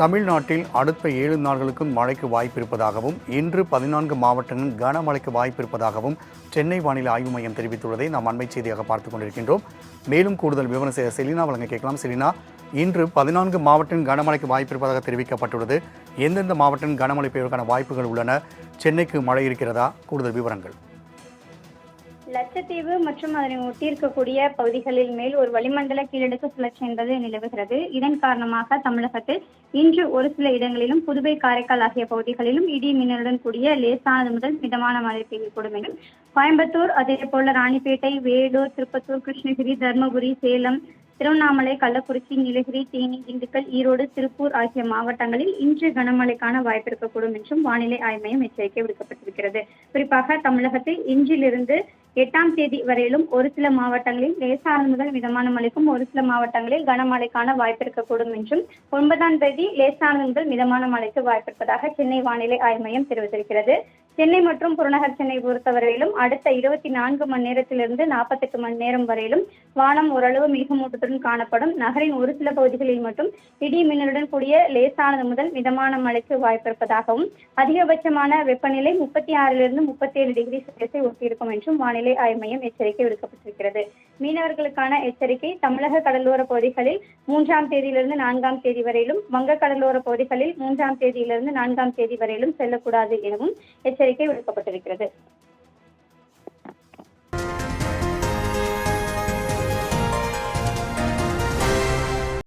தமிழ்நாட்டில் அடுத்த 7 நாட்களுக்கும் மழைக்கு வாய்ப்பு இருப்பதாகவும் இன்று 14 மாவட்டங்களில் கனமழைக்கு வாய்ப்பு இருப்பதாகவும் சென்னை வானிலை ஆய்வு மையம் தெரிவித்துள்ளதை நாம் அண்மை செய்தியாக பார்த்துக் கொண்டிருக்கின்றோம். மேலும் கூடுதல் விவரம் செலினா வழங்க கேட்கலாம். செலினா, இன்று 14 மாவட்டங்களில் கனமழைக்கு வாய்ப்பு இருப்பதாக தெரிவிக்கப்பட்டுள்ளது. எந்தெந்த மாவட்டங்களில் கனமழை பெய்வதற்கான வாய்ப்புகள் உள்ளன? சென்னைக்கு மழை இருக்கிறதா? கூடுதல் விவரங்கள். லட்சத்தீவு மற்றும் அதனை ஒட்டியிருக்கக்கூடிய பகுதிகளில் மேல் ஒரு வளிமண்டல கீழடுக்கு சுழற்சி என்பது நிலவுகிறது. இதன் காரணமாக தமிழகத்தில் இன்று ஒரு சில இடங்களிலும், புதுவை, காரைக்கால் ஆகிய பகுதிகளிலும் இடி மின்னலுடன் கூடிய லேசானது முதல் மிதமான மழை பெய்யக்கூடும் எனும் கோயம்புத்தூர், அதேபோல ராணிப்பேட்டை, வேலூர், திருப்பத்தூர், கிருஷ்ணகிரி, தருமபுரி, சேலம், திருவண்ணாமலை, கள்ளக்குறிச்சி, நீலகிரி, தேனி, திண்டுக்கல், ஈரோடு, திருப்பூர் ஆகிய மாவட்டங்களில் இன்று கனமழைக்கான வாய்ப்பு இருக்கக்கூடும் என்றும் வானிலை ஆய்வு மையம் எச்சரிக்கை விடுக்கப்பட்டிருக்கிறது. குறிப்பாக தமிழகத்தில் இன்றிலிருந்து 8ஆம் தேதி வரையிலும் ஒரு சில மாவட்டங்களில் லேசானது முதல் மிதமான மழைக்கும், ஒரு சில மாவட்டங்களில் கனமழைக்கான வாய்ப்பு இருக்கக்கூடும் என்றும், 9ஆம் தேதி லேசானது முதல் மிதமான மழைக்கு வாய்ப்பிருப்பதாக சென்னை வானிலை ஆய்வு மையம் தெரிவித்திருக்கிறது. சென்னை மற்றும் புறநகர் சென்னை பொறுத்தவரையிலும் அடுத்த 24 மணி நேரத்திலிருந்து 48 மணி நேரம் வரையிலும் வானம் ஓரளவு மேகமூட்டத்துடன் காணப்படும். நகரின் ஒரு சில பகுதிகளில் மட்டும் இடி மின்னலுடன் கூடிய லேசானது முதல் மிதமான மழைக்கு வாய்ப்பிருப்பதாகவும், அதிகபட்சமான வெப்பநிலை 36லிருந்து 37 டிகிரி செல்சியஸை ஒட்டியிருக்கும் என்றும் வானிலை ஆய்வு மையம் எச்சரிக்கை விடுக்கப்பட்டிருக்கிறது. மீனவர்களுக்கான எச்சரிக்கை: தமிழக கடலோர பகுதிகளில் 3ஆம் தேதியிலிருந்து 4ஆம் தேதி வரையிலும், வங்க கடலோர பகுதிகளில் 3ஆம் தேதியிலிருந்து 4ஆம் தேதி வரையிலும் செல்லக்கூடாது எனவும் எச்சரிக்கை விடுக்கப்பட்டிருக்கிறது.